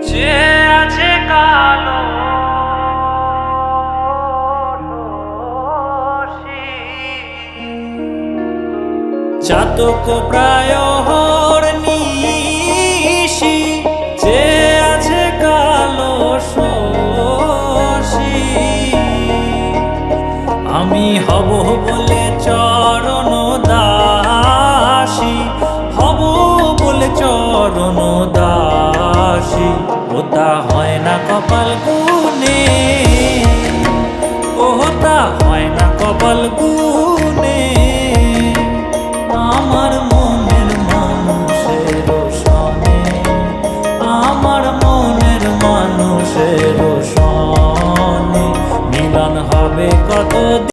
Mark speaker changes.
Speaker 1: যে আছে কালো চাতক প্রায় নিশি, যে আছে কালো শশী। আমি হব বলে চরণ দাসী, হব বলে চরণ দাসী। ওটা হয় না কপাল গুনে, ওটা হয় না কপাল গুনে। আমার মনের মানুষের সনে, আমার মনের মানুষের সনে মিলন হবে কত